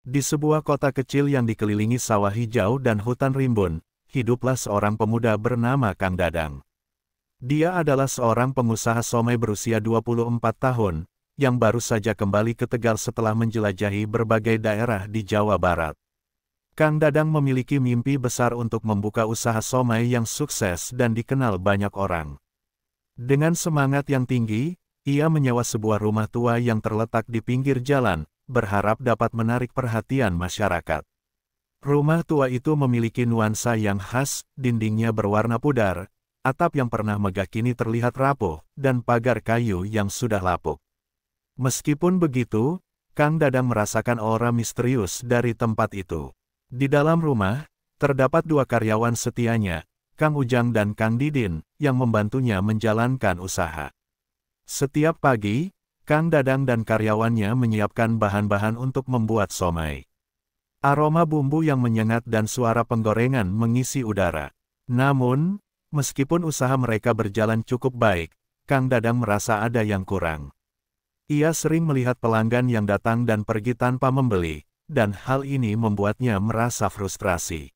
Di sebuah kota kecil yang dikelilingi sawah hijau dan hutan rimbun, hiduplah seorang pemuda bernama Kang Dadang. Dia adalah seorang pengusaha somai berusia 24 tahun, yang baru saja kembali ke Tegal setelah menjelajahi berbagai daerah di Jawa Barat. Kang Dadang memiliki mimpi besar untuk membuka usaha somai yang sukses dan dikenal banyak orang. Dengan semangat yang tinggi, ia menyewa sebuah rumah tua yang terletak di pinggir jalan, berharap dapat menarik perhatian masyarakat. Rumah tua itu memiliki nuansa yang khas, dindingnya berwarna pudar, atap yang pernah megah kini terlihat rapuh, dan pagar kayu yang sudah lapuk. Meskipun begitu, Kang Dadang merasakan aura misterius dari tempat itu. Di dalam rumah, terdapat dua karyawan setianya, Kang Ujang dan Kang Didin, yang membantunya menjalankan usaha. Setiap pagi, Kang Dadang dan karyawannya menyiapkan bahan-bahan untuk membuat somai. Aroma bumbu yang menyengat dan suara penggorengan mengisi udara. Namun, meskipun usaha mereka berjalan cukup baik, Kang Dadang merasa ada yang kurang. Ia sering melihat pelanggan yang datang dan pergi tanpa membeli, dan hal ini membuatnya merasa frustrasi.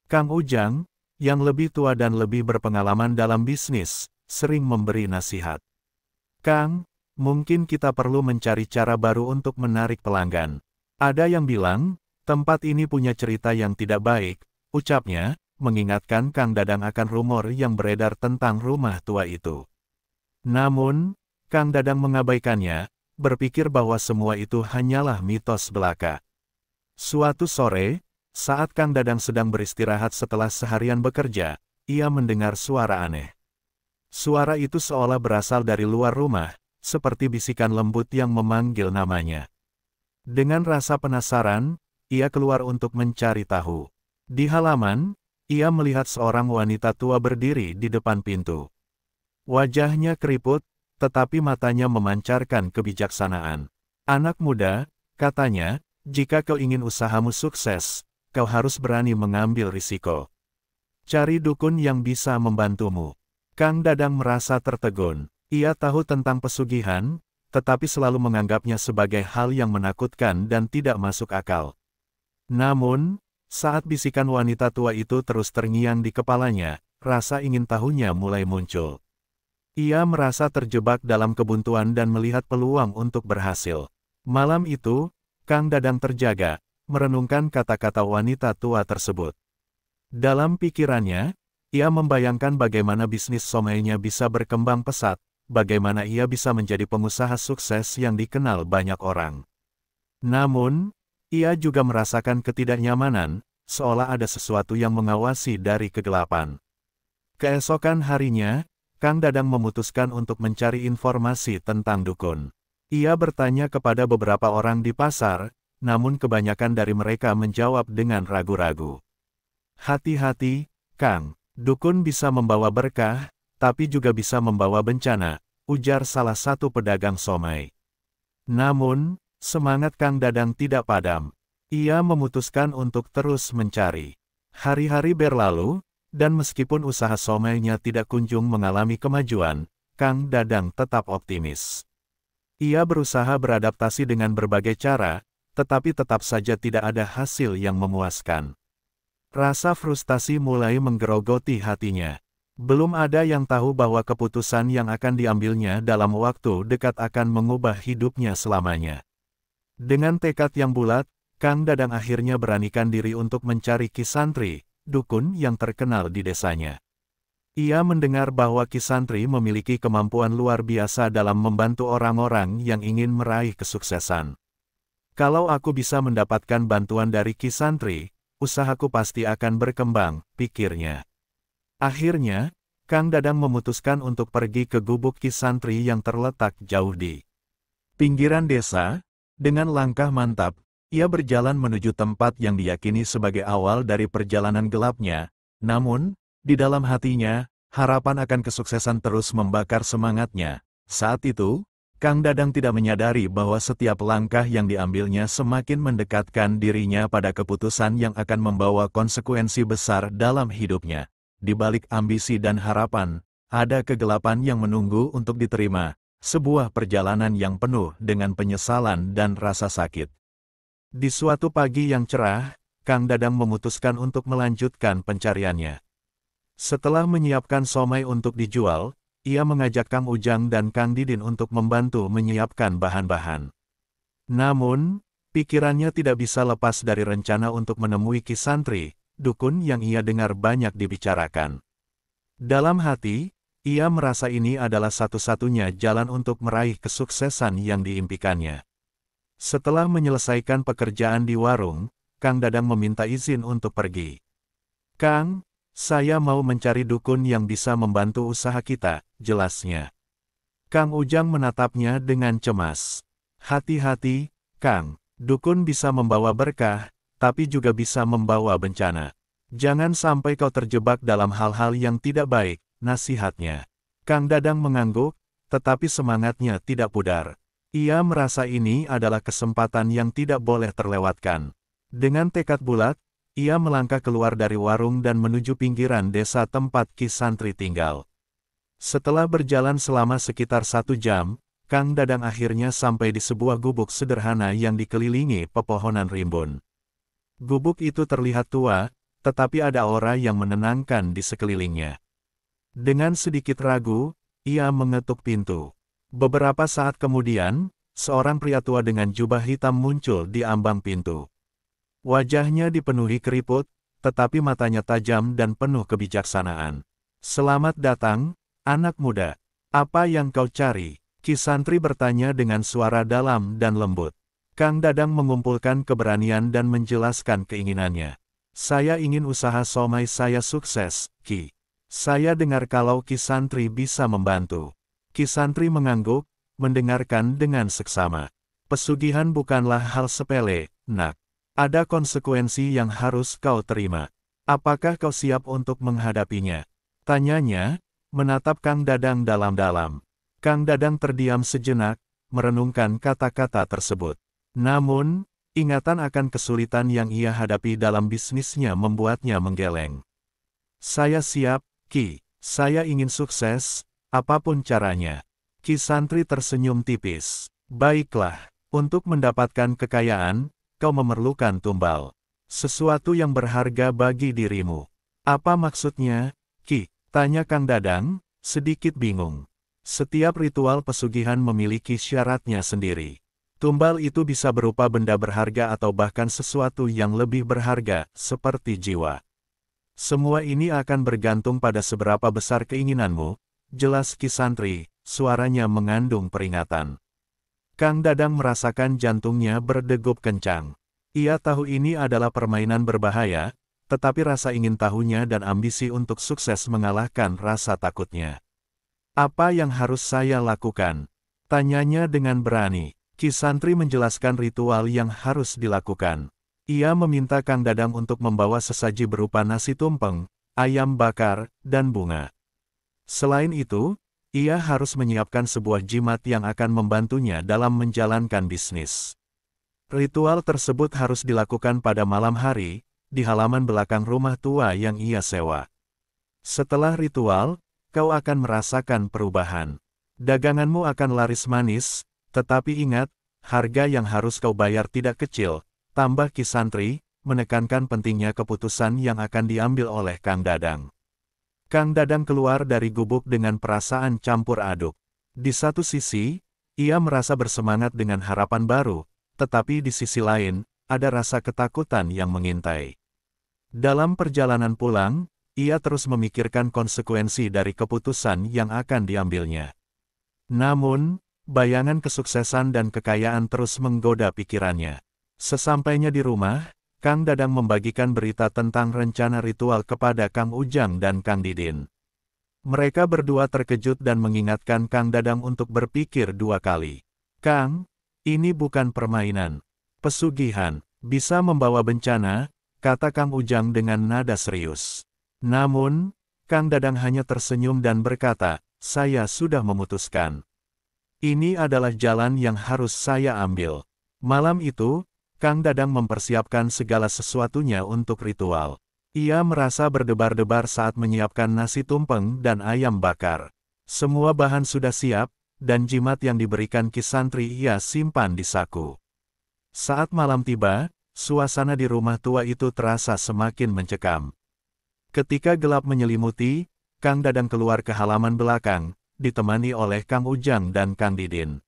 Kang Ujang, yang lebih tua dan lebih berpengalaman dalam bisnis, sering memberi nasihat. "Kang, mungkin kita perlu mencari cara baru untuk menarik pelanggan. Ada yang bilang, tempat ini punya cerita yang tidak baik," ucapnya, mengingatkan Kang Dadang akan rumor yang beredar tentang rumah tua itu. Namun, Kang Dadang mengabaikannya, berpikir bahwa semua itu hanyalah mitos belaka. Suatu sore, saat Kang Dadang sedang beristirahat setelah seharian bekerja, ia mendengar suara aneh. Suara itu seolah berasal dari luar rumah, seperti bisikan lembut yang memanggil namanya. Dengan rasa penasaran, ia keluar untuk mencari tahu. Di halaman, ia melihat seorang wanita tua berdiri di depan pintu. Wajahnya keriput, tetapi matanya memancarkan kebijaksanaan. "Anak muda," katanya, "jika kau ingin usahamu sukses, kau harus berani mengambil risiko. Cari dukun yang bisa membantumu." Kang Dadang merasa tertegun. Ia tahu tentang pesugihan, tetapi selalu menganggapnya sebagai hal yang menakutkan dan tidak masuk akal. Namun, saat bisikan wanita tua itu terus terngiang di kepalanya, rasa ingin tahunya mulai muncul. Ia merasa terjebak dalam kebuntuan dan melihat peluang untuk berhasil. Malam itu, Kang Dadang terjaga, merenungkan kata-kata wanita tua tersebut. Dalam pikirannya, ia membayangkan bagaimana bisnis somainya bisa berkembang pesat, bagaimana ia bisa menjadi pengusaha sukses yang dikenal banyak orang. Namun, ia juga merasakan ketidaknyamanan, seolah ada sesuatu yang mengawasi dari kegelapan. Keesokan harinya, Kang Dadang memutuskan untuk mencari informasi tentang dukun. Ia bertanya kepada beberapa orang di pasar, namun kebanyakan dari mereka menjawab dengan ragu-ragu. "Hati-hati, Kang, dukun bisa membawa berkah, tapi juga bisa membawa bencana," ujar salah satu pedagang somai. Namun, semangat Kang Dadang tidak padam. Ia memutuskan untuk terus mencari. Hari-hari berlalu, dan meskipun usaha somainya tidak kunjung mengalami kemajuan, Kang Dadang tetap optimis. Ia berusaha beradaptasi dengan berbagai cara, tetapi tetap saja tidak ada hasil yang memuaskan. Rasa frustasi mulai menggerogoti hatinya. Belum ada yang tahu bahwa keputusan yang akan diambilnya dalam waktu dekat akan mengubah hidupnya selamanya. Dengan tekad yang bulat, Kang Dadang akhirnya beranikan diri untuk mencari Ki Santri, dukun yang terkenal di desanya. Ia mendengar bahwa Ki Santri memiliki kemampuan luar biasa dalam membantu orang-orang yang ingin meraih kesuksesan. "Kalau aku bisa mendapatkan bantuan dari Ki Santri, usahaku pasti akan berkembang," pikirnya. Akhirnya, Kang Dadang memutuskan untuk pergi ke gubuk Ki Santri yang terletak jauh di pinggiran desa. Dengan langkah mantap, ia berjalan menuju tempat yang diyakini sebagai awal dari perjalanan gelapnya. Namun, di dalam hatinya, harapan akan kesuksesan terus membakar semangatnya. Saat itu, Kang Dadang tidak menyadari bahwa setiap langkah yang diambilnya semakin mendekatkan dirinya pada keputusan yang akan membawa konsekuensi besar dalam hidupnya. Di balik ambisi dan harapan, ada kegelapan yang menunggu untuk diterima, sebuah perjalanan yang penuh dengan penyesalan dan rasa sakit. Di suatu pagi yang cerah, Kang Dadang memutuskan untuk melanjutkan pencariannya. Setelah menyiapkan somai untuk dijual, ia mengajak Kang Ujang dan Kang Didin untuk membantu menyiapkan bahan-bahan. Namun, pikirannya tidak bisa lepas dari rencana untuk menemui Ki Santri, dukun yang ia dengar banyak dibicarakan. Dalam hati, ia merasa ini adalah satu-satunya jalan untuk meraih kesuksesan yang diimpikannya. Setelah menyelesaikan pekerjaan di warung, Kang Dadang meminta izin untuk pergi. "Kang, saya mau mencari dukun yang bisa membantu usaha kita," jelasnya. Kang Ujang menatapnya dengan cemas. "Hati-hati, Kang. Dukun bisa membawa berkah, tapi juga bisa membawa bencana. Jangan sampai kau terjebak dalam hal-hal yang tidak baik," nasihatnya. Kang Dadang mengangguk, tetapi semangatnya tidak pudar. Ia merasa ini adalah kesempatan yang tidak boleh terlewatkan. Dengan tekad bulat, ia melangkah keluar dari warung dan menuju pinggiran desa tempat Ki Santri tinggal. Setelah berjalan selama sekitar 1 jam, Kang Dadang akhirnya sampai di sebuah gubuk sederhana yang dikelilingi pepohonan rimbun. Gubuk itu terlihat tua, tetapi ada aura yang menenangkan di sekelilingnya. Dengan sedikit ragu, ia mengetuk pintu. Beberapa saat kemudian, seorang pria tua dengan jubah hitam muncul di ambang pintu. Wajahnya dipenuhi keriput, tetapi matanya tajam dan penuh kebijaksanaan. "Selamat datang, anak muda. Apa yang kau cari?" Ki Santri bertanya dengan suara dalam dan lembut. Kang Dadang mengumpulkan keberanian dan menjelaskan keinginannya. "Saya ingin usaha somai saya sukses, Ki. Saya dengar kalau Ki Santri bisa membantu." Ki Santri mengangguk, mendengarkan dengan seksama. "Pesugihan bukanlah hal sepele, Nak. Ada konsekuensi yang harus kau terima. Apakah kau siap untuk menghadapinya?" tanyanya, menatap Kang Dadang dalam-dalam. Kang Dadang terdiam sejenak, merenungkan kata-kata tersebut. Namun, ingatan akan kesulitan yang ia hadapi dalam bisnisnya membuatnya menggeleng. "Saya siap, Ki. Saya ingin sukses, apapun caranya." Ki Santri tersenyum tipis. "Baiklah, untuk mendapatkan kekayaan, kau memerlukan tumbal. Sesuatu yang berharga bagi dirimu." "Apa maksudnya, Ki?" tanya Kang Dadang, sedikit bingung. "Setiap ritual pesugihan memiliki syaratnya sendiri. Tumbal itu bisa berupa benda berharga atau bahkan sesuatu yang lebih berharga, seperti jiwa. Semua ini akan bergantung pada seberapa besar keinginanmu," jelas Ki Santri, suaranya mengandung peringatan. Kang Dadang merasakan jantungnya berdegup kencang. Ia tahu ini adalah permainan berbahaya, tetapi rasa ingin tahunya dan ambisi untuk sukses mengalahkan rasa takutnya. "Apa yang harus saya lakukan?" tanyanya dengan berani. Ki Santri menjelaskan ritual yang harus dilakukan. Ia meminta Kang Dadang untuk membawa sesaji berupa nasi tumpeng, ayam bakar, dan bunga. Selain itu, ia harus menyiapkan sebuah jimat yang akan membantunya dalam menjalankan bisnis. Ritual tersebut harus dilakukan pada malam hari, di halaman belakang rumah tua yang ia sewa. Setelah ritual, kau akan merasakan perubahan. Daganganmu akan laris manis, tetapi ingat, harga yang harus kau bayar tidak kecil, tambah Ki Santri, menekankan pentingnya keputusan yang akan diambil oleh Kang Dadang. Kang Dadang keluar dari gubuk dengan perasaan campur aduk. Di satu sisi, ia merasa bersemangat dengan harapan baru, tetapi di sisi lain, ada rasa ketakutan yang mengintai. Dalam perjalanan pulang, ia terus memikirkan konsekuensi dari keputusan yang akan diambilnya. Namun, bayangan kesuksesan dan kekayaan terus menggoda pikirannya. Sesampainya di rumah, Kang Dadang membagikan berita tentang rencana ritual kepada Kang Ujang dan Kang Didin. Mereka berdua terkejut dan mengingatkan Kang Dadang untuk berpikir 2 kali. "Kang, ini bukan permainan. Pesugihan bisa membawa bencana," kata Kang Ujang dengan nada serius. Namun, Kang Dadang hanya tersenyum dan berkata, "Saya sudah memutuskan. Ini adalah jalan yang harus saya ambil." Malam itu, Kang Dadang mempersiapkan segala sesuatunya untuk ritual. Ia merasa berdebar-debar saat menyiapkan nasi tumpeng dan ayam bakar. Semua bahan sudah siap, dan jimat yang diberikan Ki Santri ia simpan di saku. Saat malam tiba, suasana di rumah tua itu terasa semakin mencekam. Ketika gelap menyelimuti, Kang Dadang keluar ke halaman belakang, ditemani oleh Kang Ujang dan Kang Didin.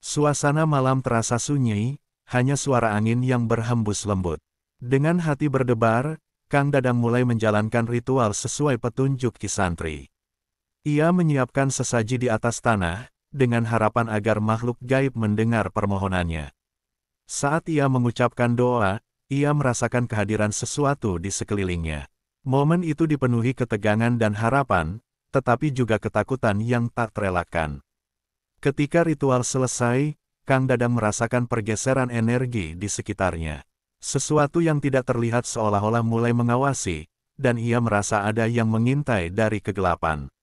Suasana malam terasa sunyi, hanya suara angin yang berhembus lembut. Dengan hati berdebar, Kang Dadang mulai menjalankan ritual sesuai petunjuk Ki Santri. Ia menyiapkan sesaji di atas tanah, dengan harapan agar makhluk gaib mendengar permohonannya. Saat ia mengucapkan doa, ia merasakan kehadiran sesuatu di sekelilingnya. Momen itu dipenuhi ketegangan dan harapan, tetapi juga ketakutan yang tak terelakkan. Ketika ritual selesai, Kang Dadang merasakan pergeseran energi di sekitarnya. Sesuatu yang tidak terlihat seolah-olah mulai mengawasi, dan ia merasa ada yang mengintai dari kegelapan.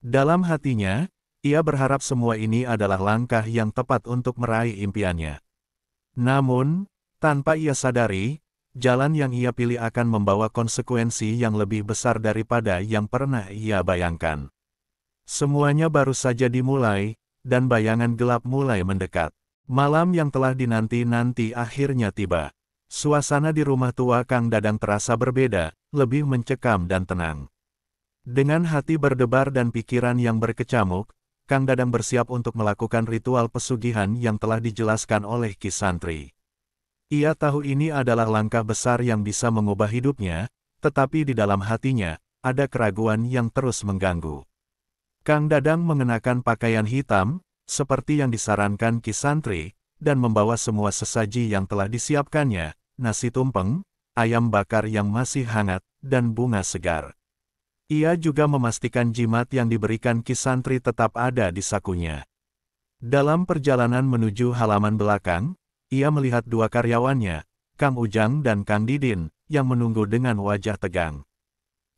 Dalam hatinya, ia berharap semua ini adalah langkah yang tepat untuk meraih impiannya. Namun, tanpa ia sadari, jalan yang ia pilih akan membawa konsekuensi yang lebih besar daripada yang pernah ia bayangkan. Semuanya baru saja dimulai, dan bayangan gelap mulai mendekat. Malam yang telah dinanti-nanti akhirnya tiba. Suasana di rumah tua Kang Dadang terasa berbeda, lebih mencekam dan tenang. Dengan hati berdebar dan pikiran yang berkecamuk, Kang Dadang bersiap untuk melakukan ritual pesugihan yang telah dijelaskan oleh Ki Santri. Ia tahu ini adalah langkah besar yang bisa mengubah hidupnya, tetapi di dalam hatinya, ada keraguan yang terus mengganggu. Kang Dadang mengenakan pakaian hitam, seperti yang disarankan Ki Santri, dan membawa semua sesaji yang telah disiapkannya, nasi tumpeng, ayam bakar yang masih hangat, dan bunga segar. Ia juga memastikan jimat yang diberikan Ki Santri tetap ada di sakunya. Dalam perjalanan menuju halaman belakang, ia melihat dua karyawannya, Kang Ujang dan Kang Didin, yang menunggu dengan wajah tegang.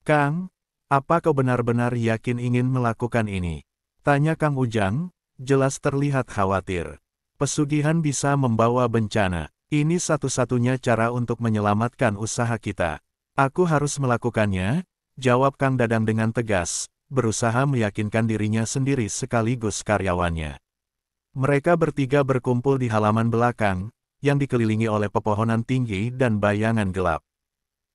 "Kang, apa kau benar-benar yakin ingin melakukan ini?" tanya Kang Ujang, jelas terlihat khawatir. "Pesugihan bisa membawa bencana. Ini satu-satunya cara untuk menyelamatkan usaha kita. Aku harus melakukannya," jawab Kang Dadang dengan tegas, berusaha meyakinkan dirinya sendiri sekaligus karyawannya. Mereka bertiga berkumpul di halaman belakang, yang dikelilingi oleh pepohonan tinggi dan bayangan gelap.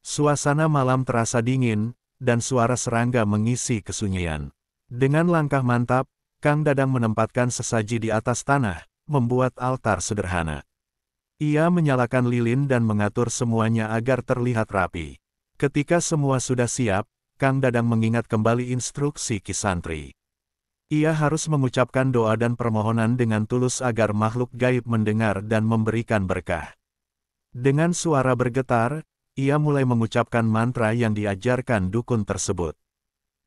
Suasana malam terasa dingin, dan suara serangga mengisi kesunyian. Dengan langkah mantap, Kang Dadang menempatkan sesaji di atas tanah, membuat altar sederhana. Ia menyalakan lilin dan mengatur semuanya agar terlihat rapi. Ketika semua sudah siap, Kang Dadang mengingat kembali instruksi Ki Santri. Ia harus mengucapkan doa dan permohonan dengan tulus agar makhluk gaib mendengar dan memberikan berkah. Dengan suara bergetar, ia mulai mengucapkan mantra yang diajarkan dukun tersebut.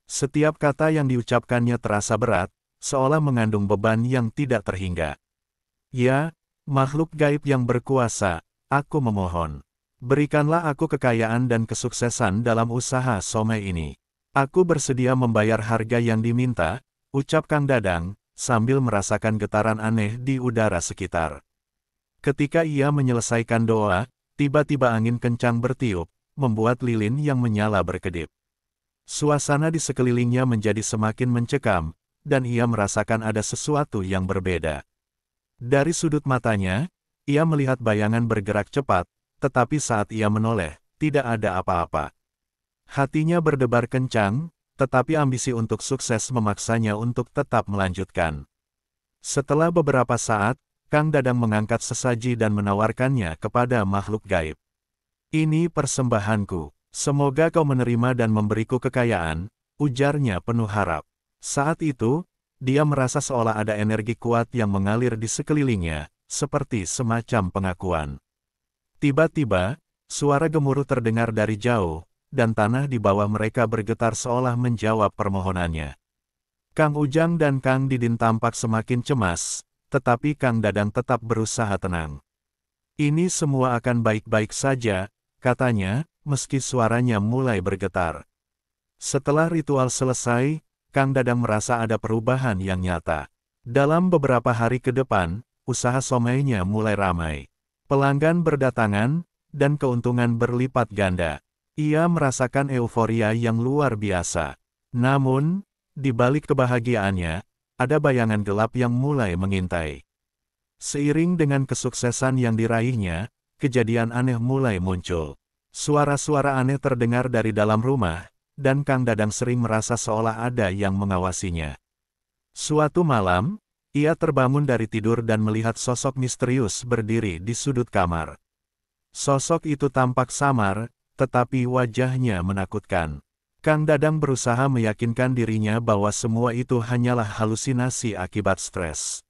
Setiap kata yang diucapkannya terasa berat, seolah mengandung beban yang tidak terhingga. "Ya, makhluk gaib yang berkuasa, aku memohon. Berikanlah aku kekayaan dan kesuksesan dalam usaha somai ini. Aku bersedia membayar harga yang diminta," ucap Kang Dadang, sambil merasakan getaran aneh di udara sekitar. Ketika ia menyelesaikan doa, tiba-tiba angin kencang bertiup, membuat lilin yang menyala berkedip. Suasana di sekelilingnya menjadi semakin mencekam, dan ia merasakan ada sesuatu yang berbeda. Dari sudut matanya, ia melihat bayangan bergerak cepat, tetapi saat ia menoleh, tidak ada apa-apa. Hatinya berdebar kencang, tetapi ambisi untuk sukses memaksanya untuk tetap melanjutkan. Setelah beberapa saat, Kang Dadang mengangkat sesaji dan menawarkannya kepada makhluk gaib. "Ini persembahanku. Semoga kau menerima dan memberiku kekayaan," ujarnya penuh harap. Saat itu, dia merasa seolah ada energi kuat yang mengalir di sekelilingnya, seperti semacam pengakuan. Tiba-tiba, suara gemuruh terdengar dari jauh, dan tanah di bawah mereka bergetar seolah menjawab permohonannya. Kang Ujang dan Kang Didin tampak semakin cemas, tetapi Kang Dadang tetap berusaha tenang. "Ini semua akan baik-baik saja," katanya, meski suaranya mulai bergetar. Setelah ritual selesai, Kang Dadang merasa ada perubahan yang nyata. Dalam beberapa hari ke depan, usaha somainya mulai ramai. Pelanggan berdatangan, dan keuntungan berlipat ganda. Ia merasakan euforia yang luar biasa. Namun, di balik kebahagiaannya, ada bayangan gelap yang mulai mengintai. Seiring dengan kesuksesan yang diraihnya, kejadian aneh mulai muncul. Suara-suara aneh terdengar dari dalam rumah, dan Kang Dadang sering merasa seolah ada yang mengawasinya. Suatu malam, ia terbangun dari tidur dan melihat sosok misterius berdiri di sudut kamar. Sosok itu tampak samar, tetapi wajahnya menakutkan. Kang Dadang berusaha meyakinkan dirinya bahwa semua itu hanyalah halusinasi akibat stres.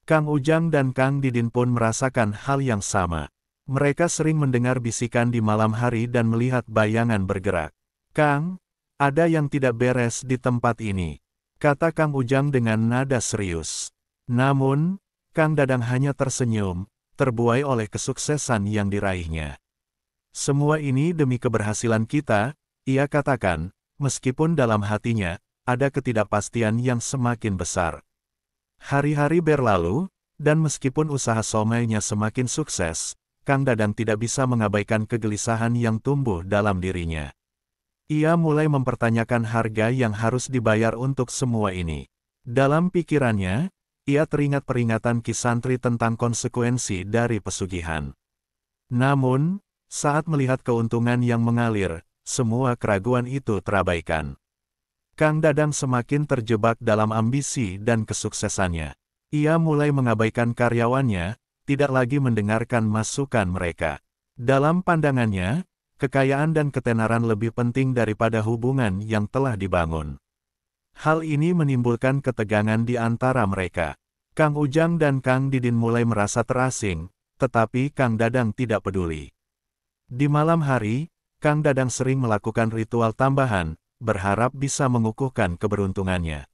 Kang Ujang dan Kang Didin pun merasakan hal yang sama. Mereka sering mendengar bisikan di malam hari dan melihat bayangan bergerak. "Kang, ada yang tidak beres di tempat ini," kata Kang Ujang dengan nada serius. Namun, Kang Dadang hanya tersenyum, terbuai oleh kesuksesan yang diraihnya. "Semua ini demi keberhasilan kita," ia katakan, meskipun dalam hatinya ada ketidakpastian yang semakin besar. Hari-hari berlalu, dan meskipun usaha somainya semakin sukses, Kang Dadang tidak bisa mengabaikan kegelisahan yang tumbuh dalam dirinya. Ia mulai mempertanyakan harga yang harus dibayar untuk semua ini. Dalam pikirannya, ia teringat peringatan Ki Santri tentang konsekuensi dari pesugihan. Namun, saat melihat keuntungan yang mengalir, semua keraguan itu terabaikan. Kang Dadang semakin terjebak dalam ambisi dan kesuksesannya. Ia mulai mengabaikan karyawannya, tidak lagi mendengarkan masukan mereka. Dalam pandangannya, kekayaan dan ketenaran lebih penting daripada hubungan yang telah dibangun. Hal ini menimbulkan ketegangan di antara mereka. Kang Ujang dan Kang Didin mulai merasa terasing, tetapi Kang Dadang tidak peduli. Di malam hari, Kang Dadang sering melakukan ritual tambahan, berharap bisa mengukuhkan keberuntungannya.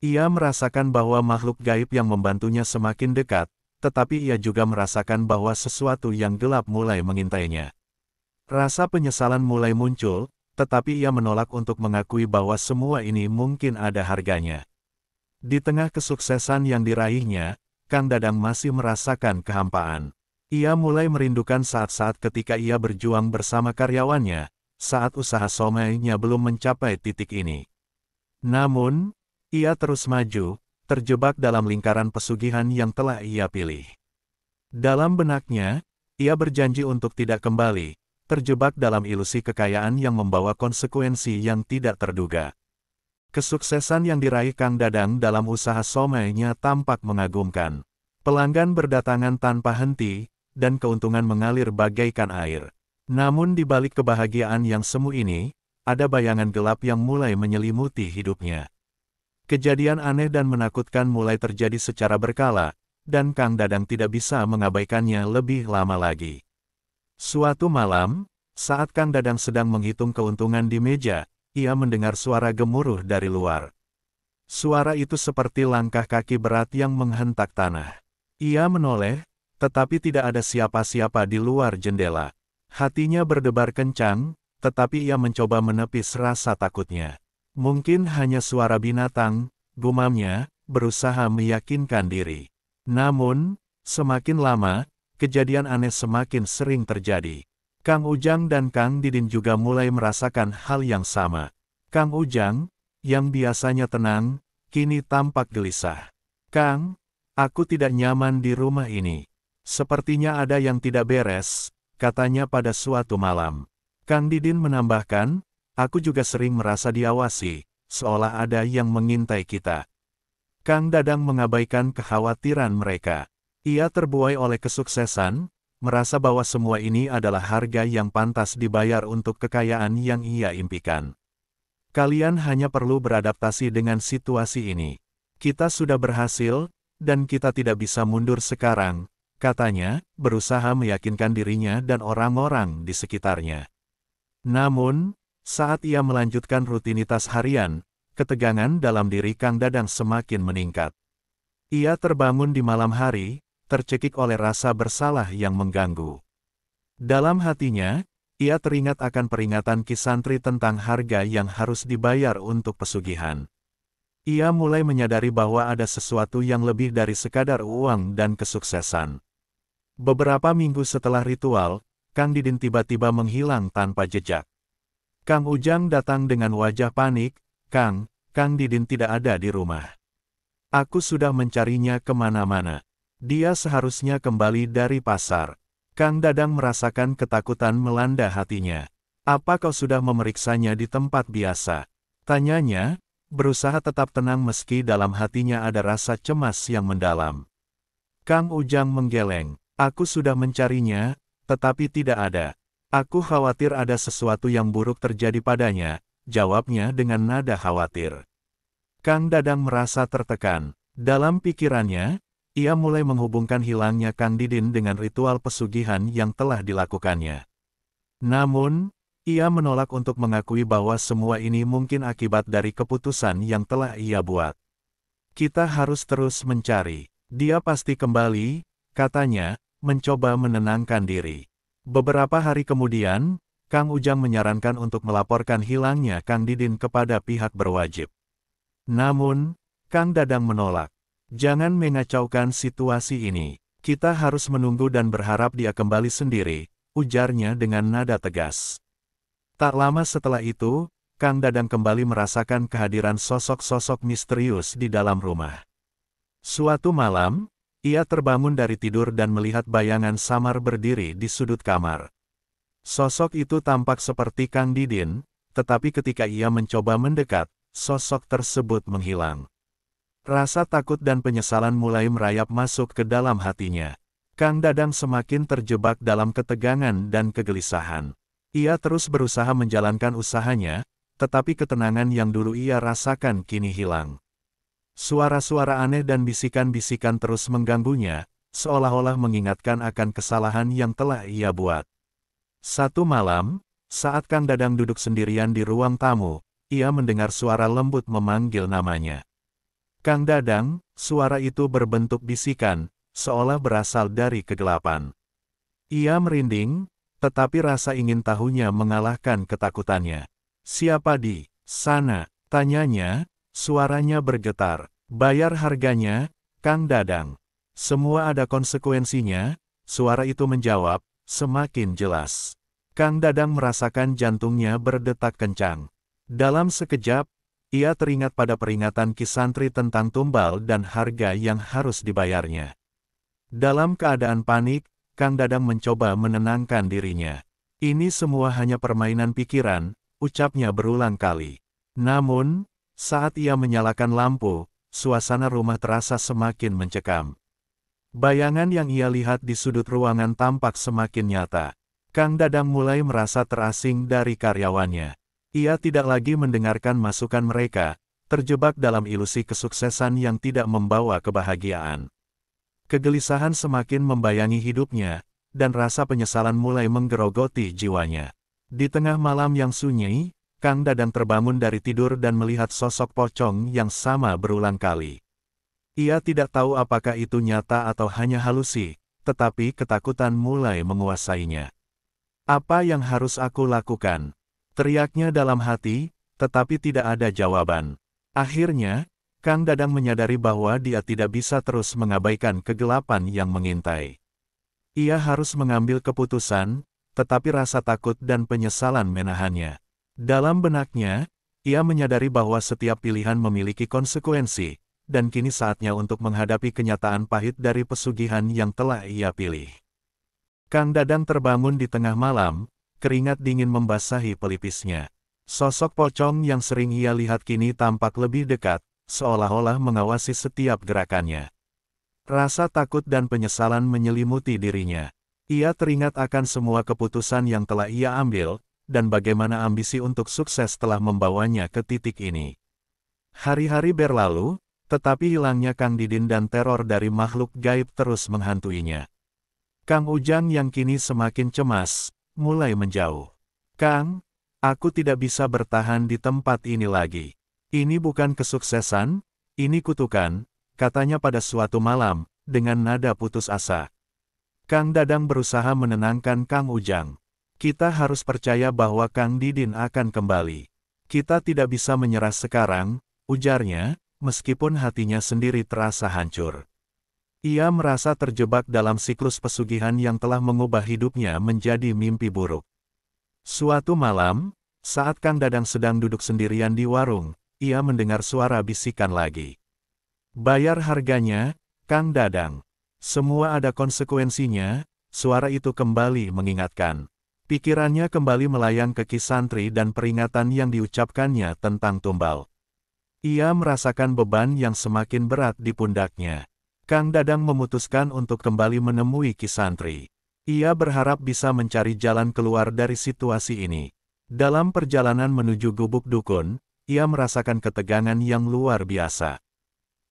Ia merasakan bahwa makhluk gaib yang membantunya semakin dekat, tetapi ia juga merasakan bahwa sesuatu yang gelap mulai mengintainya. Rasa penyesalan mulai muncul, tetapi ia menolak untuk mengakui bahwa semua ini mungkin ada harganya. Di tengah kesuksesan yang diraihnya, Kang Dadang masih merasakan kehampaan. Ia mulai merindukan saat-saat ketika ia berjuang bersama karyawannya, saat usaha somainya belum mencapai titik ini. Namun, ia terus maju, terjebak dalam lingkaran pesugihan yang telah ia pilih. Dalam benaknya, ia berjanji untuk tidak kembali, terjebak dalam ilusi kekayaan yang membawa konsekuensi yang tidak terduga. Kesuksesan yang diraih Kang Dadang dalam usaha somainya tampak mengagumkan. Pelanggan berdatangan tanpa henti, dan keuntungan mengalir bagaikan air. Namun di balik kebahagiaan yang semu ini, ada bayangan gelap yang mulai menyelimuti hidupnya. Kejadian aneh dan menakutkan mulai terjadi secara berkala, dan Kang Dadang tidak bisa mengabaikannya lebih lama lagi. Suatu malam, saat Kang Dadang sedang menghitung keuntungan di meja, ia mendengar suara gemuruh dari luar. Suara itu seperti langkah kaki berat yang menghentak tanah. Ia menoleh, tetapi tidak ada siapa-siapa di luar jendela. Hatinya berdebar kencang, tetapi ia mencoba menepis rasa takutnya. Mungkin hanya suara binatang, gumamnya, berusaha meyakinkan diri. Namun, semakin lama, kejadian aneh semakin sering terjadi. Kang Ujang dan Kang Didin juga mulai merasakan hal yang sama. Kang Ujang, yang biasanya tenang, kini tampak gelisah. "Kang, aku tidak nyaman di rumah ini. Sepertinya ada yang tidak beres," katanya pada suatu malam. Kang Didin menambahkan, "Aku juga sering merasa diawasi, seolah ada yang mengintai kita." Kang Dadang mengabaikan kekhawatiran mereka. Ia terbuai oleh kesuksesan, merasa bahwa semua ini adalah harga yang pantas dibayar untuk kekayaan yang ia impikan. "Kalian hanya perlu beradaptasi dengan situasi ini. Kita sudah berhasil, dan kita tidak bisa mundur sekarang," katanya, berusaha meyakinkan dirinya dan orang-orang di sekitarnya. Namun, saat ia melanjutkan rutinitas harian, ketegangan dalam diri Kang Dadang semakin meningkat. Ia terbangun di malam hari, tercekik oleh rasa bersalah yang mengganggu. Dalam hatinya, ia teringat akan peringatan Ki Santri tentang harga yang harus dibayar untuk pesugihan. Ia mulai menyadari bahwa ada sesuatu yang lebih dari sekadar uang dan kesuksesan. Beberapa minggu setelah ritual, Kang Didin tiba-tiba menghilang tanpa jejak. Kang Ujang datang dengan wajah panik, Kang Didin tidak ada di rumah. Aku sudah mencarinya kemana-mana." Dia seharusnya kembali dari pasar. Kang Dadang merasakan ketakutan melanda hatinya. Apa kau sudah memeriksanya di tempat biasa? Tanyanya, berusaha tetap tenang meski dalam hatinya ada rasa cemas yang mendalam. Kang Ujang menggeleng. Aku sudah mencarinya, tetapi tidak ada. Aku khawatir ada sesuatu yang buruk terjadi padanya, jawabnya dengan nada khawatir. Kang Dadang merasa tertekan. Dalam pikirannya, ia mulai menghubungkan hilangnya Kang Didin dengan ritual pesugihan yang telah dilakukannya. Namun, ia menolak untuk mengakui bahwa semua ini mungkin akibat dari keputusan yang telah ia buat. Kita harus terus mencari. Dia pasti kembali, katanya, mencoba menenangkan diri. Beberapa hari kemudian, Kang Ujang menyarankan untuk melaporkan hilangnya Kang Didin kepada pihak berwajib. Namun, Kang Dadang menolak. Jangan mengacaukan situasi ini. Kita harus menunggu dan berharap dia kembali sendiri, ujarnya dengan nada tegas. Tak lama setelah itu, Kang Dadang kembali merasakan kehadiran sosok-sosok misterius di dalam rumah. Suatu malam, ia terbangun dari tidur dan melihat bayangan samar berdiri di sudut kamar. Sosok itu tampak seperti Kang Didin, tetapi ketika ia mencoba mendekat, sosok tersebut menghilang. Rasa takut dan penyesalan mulai merayap masuk ke dalam hatinya. Kang Dadang semakin terjebak dalam ketegangan dan kegelisahan. Ia terus berusaha menjalankan usahanya, tetapi ketenangan yang dulu ia rasakan kini hilang. Suara-suara aneh dan bisikan-bisikan terus mengganggunya, seolah-olah mengingatkan akan kesalahan yang telah ia buat. Satu malam, saat Kang Dadang duduk sendirian di ruang tamu, ia mendengar suara lembut memanggil namanya. Kang Dadang, suara itu berbentuk bisikan, seolah berasal dari kegelapan. Ia merinding, tetapi rasa ingin tahunya mengalahkan ketakutannya. Siapa di sana? Tanyanya, suaranya bergetar. Bayar harganya, Kang Dadang. Semua ada konsekuensinya, suara itu menjawab, semakin jelas. Kang Dadang merasakan jantungnya berdetak kencang. Dalam sekejap, ia teringat pada peringatan Ki Santri tentang tumbal dan harga yang harus dibayarnya. Dalam keadaan panik, Kang Dadang mencoba menenangkan dirinya. Ini semua hanya permainan pikiran, ucapnya berulang kali. Namun, saat ia menyalakan lampu, suasana rumah terasa semakin mencekam. Bayangan yang ia lihat di sudut ruangan tampak semakin nyata. Kang Dadang mulai merasa terasing dari karyawannya. Ia tidak lagi mendengarkan masukan mereka, terjebak dalam ilusi kesuksesan yang tidak membawa kebahagiaan. Kegelisahan semakin membayangi hidupnya, dan rasa penyesalan mulai menggerogoti jiwanya. Di tengah malam yang sunyi, Kang Dadang terbangun dari tidur dan melihat sosok pocong yang sama berulang kali. Ia tidak tahu apakah itu nyata atau hanya halusi, tetapi ketakutan mulai menguasainya. Apa yang harus aku lakukan? Teriaknya dalam hati, tetapi tidak ada jawaban. Akhirnya, Kang Dadang menyadari bahwa dia tidak bisa terus mengabaikan kegelapan yang mengintai. Ia harus mengambil keputusan, tetapi rasa takut dan penyesalan menahannya. Dalam benaknya, ia menyadari bahwa setiap pilihan memiliki konsekuensi, dan kini saatnya untuk menghadapi kenyataan pahit dari pesugihan yang telah ia pilih. Kang Dadang terbangun di tengah malam, keringat dingin membasahi pelipisnya. Sosok pocong yang sering ia lihat kini tampak lebih dekat, seolah-olah mengawasi setiap gerakannya. Rasa takut dan penyesalan menyelimuti dirinya. Ia teringat akan semua keputusan yang telah ia ambil, dan bagaimana ambisi untuk sukses telah membawanya ke titik ini. Hari-hari berlalu, tetapi hilangnya Kang Didin dan teror dari makhluk gaib terus menghantuinya. Kang Ujang yang kini semakin cemas, mulai menjauh. Kang, aku tidak bisa bertahan di tempat ini lagi. Ini bukan kesuksesan, ini kutukan, katanya pada suatu malam, dengan nada putus asa. Kang Dadang berusaha menenangkan Kang Ujang. Kita harus percaya bahwa Kang Didin akan kembali. Kita tidak bisa menyerah sekarang, ujarnya, meskipun hatinya sendiri terasa hancur. Ia merasa terjebak dalam siklus pesugihan yang telah mengubah hidupnya menjadi mimpi buruk. Suatu malam, saat Kang Dadang sedang duduk sendirian di warung, ia mendengar suara bisikan lagi. Bayar harganya, Kang Dadang. Semua ada konsekuensinya, suara itu kembali mengingatkan. Pikirannya kembali melayang ke Ki Santri dan peringatan yang diucapkannya tentang tumbal. Ia merasakan beban yang semakin berat di pundaknya. Kang Dadang memutuskan untuk kembali menemui Ki Santri. Ia berharap bisa mencari jalan keluar dari situasi ini. Dalam perjalanan menuju gubuk dukun, ia merasakan ketegangan yang luar biasa.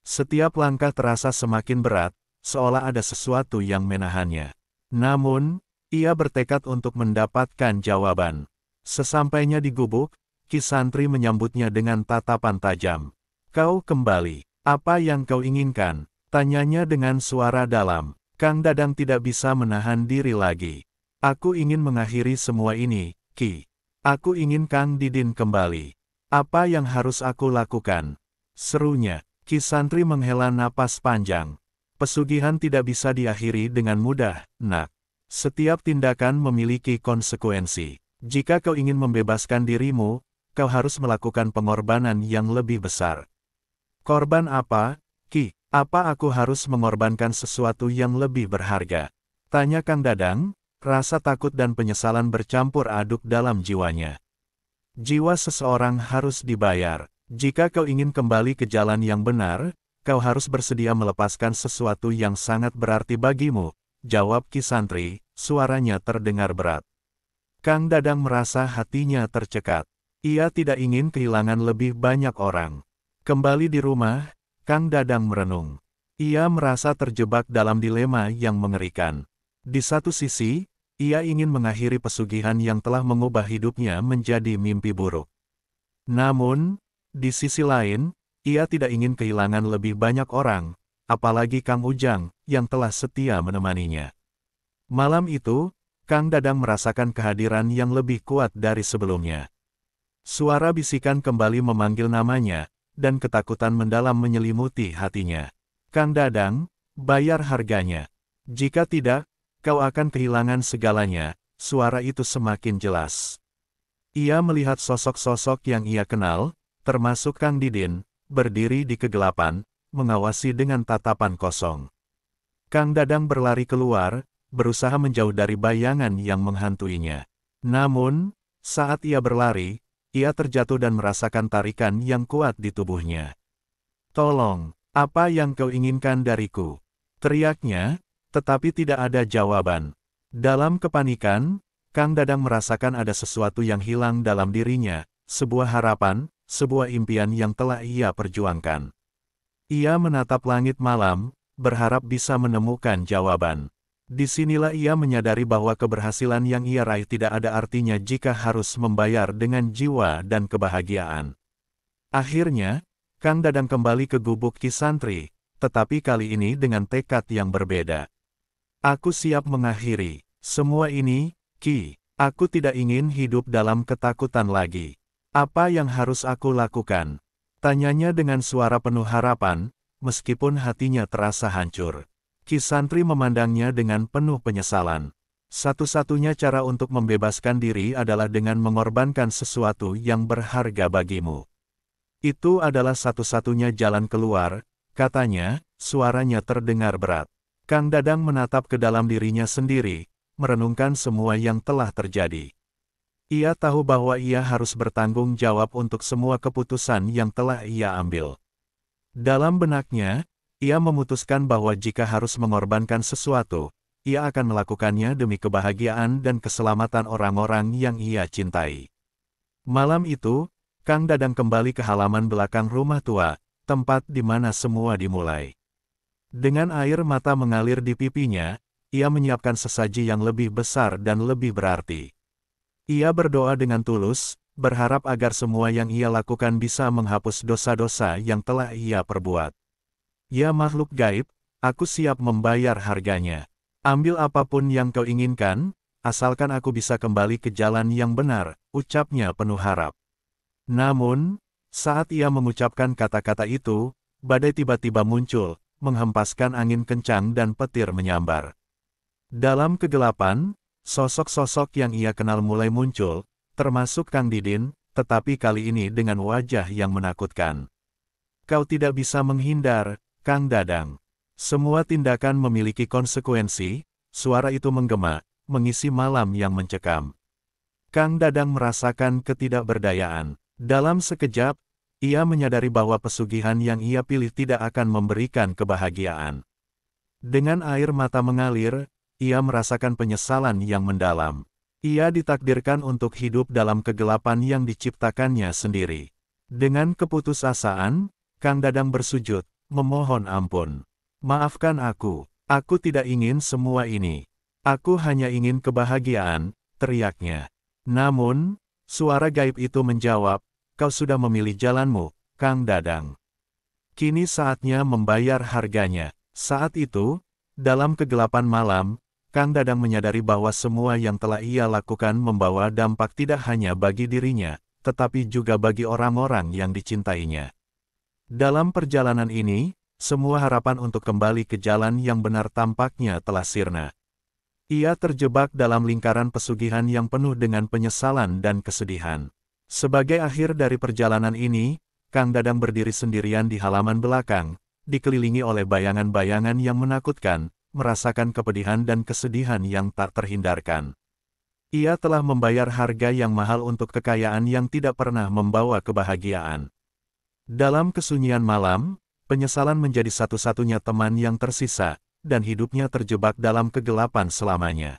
Setiap langkah terasa semakin berat, seolah ada sesuatu yang menahannya. Namun, ia bertekad untuk mendapatkan jawaban. Sesampainya di gubuk, Ki Santri menyambutnya dengan tatapan tajam. "Kau kembali. Apa yang kau inginkan?" tanyanya dengan suara dalam. Kang Dadang tidak bisa menahan diri lagi. "Aku ingin mengakhiri semua ini, Ki. Aku ingin Kang Didin kembali. Apa yang harus aku lakukan?" serunya. Ki Santri menghela napas panjang. "Pesugihan tidak bisa diakhiri dengan mudah, nak. Setiap tindakan memiliki konsekuensi. Jika kau ingin membebaskan dirimu, kau harus melakukan pengorbanan yang lebih besar." "Korban apa, Ki? Apa aku harus mengorbankan sesuatu yang lebih berharga?" tanya Kang Dadang, rasa takut dan penyesalan bercampur aduk dalam jiwanya. "Jiwa seseorang harus dibayar. Jika kau ingin kembali ke jalan yang benar, kau harus bersedia melepaskan sesuatu yang sangat berarti bagimu," jawab Ki Santri, suaranya terdengar berat. Kang Dadang merasa hatinya tercekat. Ia tidak ingin kehilangan lebih banyak orang. Kembali di rumah, Kang Dadang merenung. Ia merasa terjebak dalam dilema yang mengerikan. Di satu sisi, ia ingin mengakhiri pesugihan yang telah mengubah hidupnya menjadi mimpi buruk. Namun, di sisi lain, ia tidak ingin kehilangan lebih banyak orang, apalagi Kang Ujang, yang telah setia menemaninya. Malam itu, Kang Dadang merasakan kehadiran yang lebih kuat dari sebelumnya. Suara bisikan kembali memanggil namanya, dan ketakutan mendalam menyelimuti hatinya. "Kang Dadang, bayar harganya. Jika tidak, kau akan kehilangan segalanya." Suara itu semakin jelas. Ia melihat sosok-sosok yang ia kenal, termasuk Kang Didin, berdiri di kegelapan, mengawasi dengan tatapan kosong. Kang Dadang berlari keluar, berusaha menjauh dari bayangan yang menghantuinya. Namun, saat ia berlari, ia terjatuh dan merasakan tarikan yang kuat di tubuhnya. "Tolong, apa yang kau inginkan dariku?" teriaknya, tetapi tidak ada jawaban. Dalam kepanikan, Kang Dadang merasakan ada sesuatu yang hilang dalam dirinya, sebuah harapan, sebuah impian yang telah ia perjuangkan. Ia menatap langit malam, berharap bisa menemukan jawaban. Disinilah ia menyadari bahwa keberhasilan yang ia raih tidak ada artinya jika harus membayar dengan jiwa dan kebahagiaan. Akhirnya, Kang Dadang kembali ke gubuk Ki Santri, tetapi kali ini dengan tekad yang berbeda. "Aku siap mengakhiri semua ini, Ki. Aku tidak ingin hidup dalam ketakutan lagi. Apa yang harus aku lakukan?" tanyanya dengan suara penuh harapan, meskipun hatinya terasa hancur. Ki Santri memandangnya dengan penuh penyesalan. "Satu-satunya cara untuk membebaskan diri adalah dengan mengorbankan sesuatu yang berharga bagimu. Itu adalah satu-satunya jalan keluar," katanya, suaranya terdengar berat. Kang Dadang menatap ke dalam dirinya sendiri, merenungkan semua yang telah terjadi. Ia tahu bahwa ia harus bertanggung jawab untuk semua keputusan yang telah ia ambil. Dalam benaknya, ia memutuskan bahwa jika harus mengorbankan sesuatu, ia akan melakukannya demi kebahagiaan dan keselamatan orang-orang yang ia cintai. Malam itu, Kang Dadang kembali ke halaman belakang rumah tua, tempat di mana semua dimulai. Dengan air mata mengalir di pipinya, ia menyiapkan sesaji yang lebih besar dan lebih berarti. Ia berdoa dengan tulus, berharap agar semua yang ia lakukan bisa menghapus dosa-dosa yang telah ia perbuat. "Ya makhluk gaib, aku siap membayar harganya. Ambil apapun yang kau inginkan, asalkan aku bisa kembali ke jalan yang benar," ucapnya penuh harap. Namun, saat ia mengucapkan kata-kata itu, badai tiba-tiba muncul, menghempaskan angin kencang dan petir menyambar. Dalam kegelapan, sosok-sosok yang ia kenal mulai muncul, termasuk Kang Didin, tetapi kali ini dengan wajah yang menakutkan. "Kau tidak bisa menghindar, Kang Dadang. Semua tindakan memiliki konsekuensi, suara itu menggema, mengisi malam yang mencekam. Kang Dadang merasakan ketidakberdayaan. Dalam sekejap, ia menyadari bahwa pesugihan yang ia pilih tidak akan memberikan kebahagiaan. Dengan air mata mengalir, ia merasakan penyesalan yang mendalam. Ia ditakdirkan untuk hidup dalam kegelapan yang diciptakannya sendiri. Dengan keputusasaan, Kang Dadang bersujud, memohon ampun. Maafkan aku tidak ingin semua ini. Aku hanya ingin kebahagiaan, teriaknya. Namun, suara gaib itu menjawab, kau sudah memilih jalanmu, Kang Dadang. Kini saatnya membayar harganya. Saat itu, dalam kegelapan malam, Kang Dadang menyadari bahwa semua yang telah ia lakukan membawa dampak tidak hanya bagi dirinya, tetapi juga bagi orang-orang yang dicintainya. Dalam perjalanan ini, semua harapan untuk kembali ke jalan yang benar tampaknya telah sirna. Ia terjebak dalam lingkaran pesugihan yang penuh dengan penyesalan dan kesedihan. Sebagai akhir dari perjalanan ini, Kang Dadang berdiri sendirian di halaman belakang, dikelilingi oleh bayangan-bayangan yang menakutkan, merasakan kepedihan dan kesedihan yang tak terhindarkan. Ia telah membayar harga yang mahal untuk kekayaan yang tidak pernah membawa kebahagiaan. Dalam kesunyian malam, penyesalan menjadi satu-satunya teman yang tersisa, dan hidupnya terjebak dalam kegelapan selamanya.